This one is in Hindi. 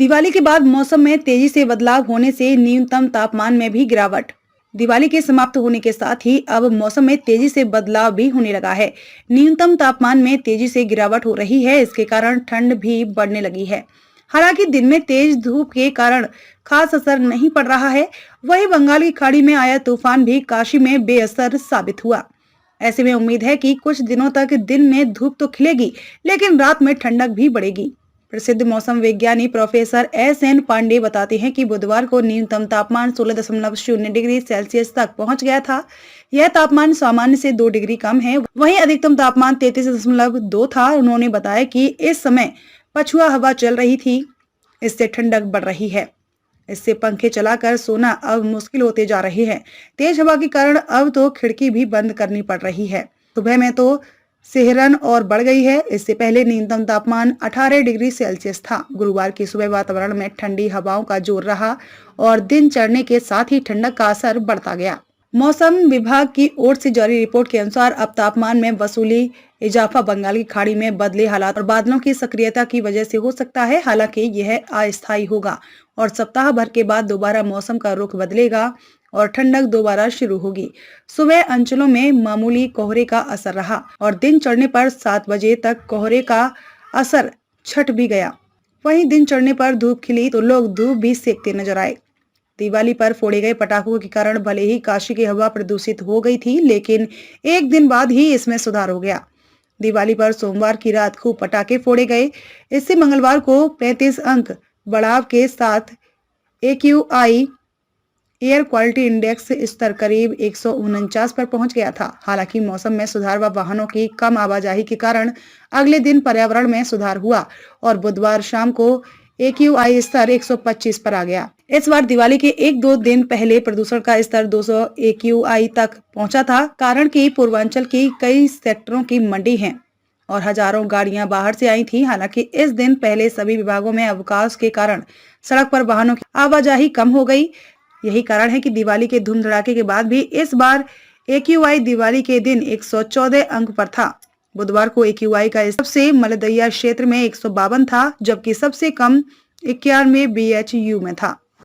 दिवाली के बाद मौसम में तेजी से बदलाव होने से न्यूनतम तापमान में भी गिरावट। दिवाली के समाप्त होने के साथ ही अब मौसम में तेजी से बदलाव भी होने लगा है। न्यूनतम तापमान में तेजी से गिरावट हो रही है, इसके कारण ठंड भी बढ़ने लगी है। हालांकि दिन में तेज धूप के कारण खास असर नहीं पड़ रहा है। वहीं बंगाल की खाड़ी में आया तूफान भी काशी में बेअसर साबित हुआ। ऐसे में उम्मीद है कि कुछ दिनों तक दिन में धूप तो खिलेगी, लेकिन रात में ठंडक भी बढ़ेगी। प्रसिद्ध मौसम विज्ञानी प्रोफेसर एस.एन. पांडे बताते हैं कि बुधवार को न्यूनतम तापमान 16.0 डिग्री सेल्सियस तक पहुंच गया था। यह तापमान सामान्य से 2 डिग्री कम है। वहीं अधिकतम तापमान 33.2 था। उन्होंने बताया कि इस समय पछुआ हवा चल रही थी, इससे ठंडक बढ़ रही है। इससे पंखे चलाकर सोना अब मुश्किल होते जा रहे हैं। तेज हवा के कारण अब तो खिड़की भी बंद करनी पड़ रही है। सुबह में तो सिहरन और बढ़ गई है। इससे पहले न्यूनतम तापमान 18 डिग्री सेल्सियस था। गुरुवार की सुबह वातावरण में ठंडी हवाओं का जोर रहा और दिन चढ़ने के साथ ही ठंडक का असर बढ़ता गया। मौसम विभाग की ओर से जारी रिपोर्ट के अनुसार अब तापमान में वसूली इजाफा बंगाल की खाड़ी में बदले हालात और बादलों की सक्रियता की वजह से हो सकता है। हालांकि यह अस्थायी होगा और सप्ताह भर के बाद दोबारा मौसम का रुख बदलेगा और ठंडक दोबारा शुरू होगी। सुबह अंचलों में मामूली कोहरे का असर रहा और दिन चढ़ने पर 7 बजे तक कोहरे का असर छट भी गया। वहीं दिन चढ़ने पर धूप खिली तो लोग धूप भी सेकते नजर आए। दिवाली पर फोड़े गए पटाखों के कारण भले ही काशी की हवा प्रदूषित हो गई थी, लेकिन एक दिन बाद ही इसमें सुधार हो गया। दिवाली पर सोमवार की रात खूब पटाखे फोड़े गए। इससे मंगलवार को 35 अंक बढ़ाव के साथ AQI एयर क्वालिटी इंडेक्स स्तर करीब 149 पर पहुंच गया था। हालांकि मौसम में सुधार व वाहनों की कम आवाजाही के कारण अगले दिन पर्यावरण में सुधार हुआ और बुधवार शाम को AQI स्तर 125 पर आ गया। इस बार दिवाली के 1-2 दिन पहले प्रदूषण का स्तर 200 AQI तक पहुंचा था। कारण कि पूर्वांचल की कई सेक्टरों की मंडी है और हजारों गाड़ियां बाहर से आई थी। हालांकि इस दिन पहले सभी विभागों में अवकाश के कारण सड़क पर वाहनों की आवाजाही कम हो गई। यही कारण है कि दिवाली के धूम धड़ाके के बाद भी इस बार AQI दिवाली के दिन 114 अंक पर था। बुधवार को AQI का सबसे मलदैया क्षेत्र में 152 था, जबकि सबसे कम 91 BHU में था।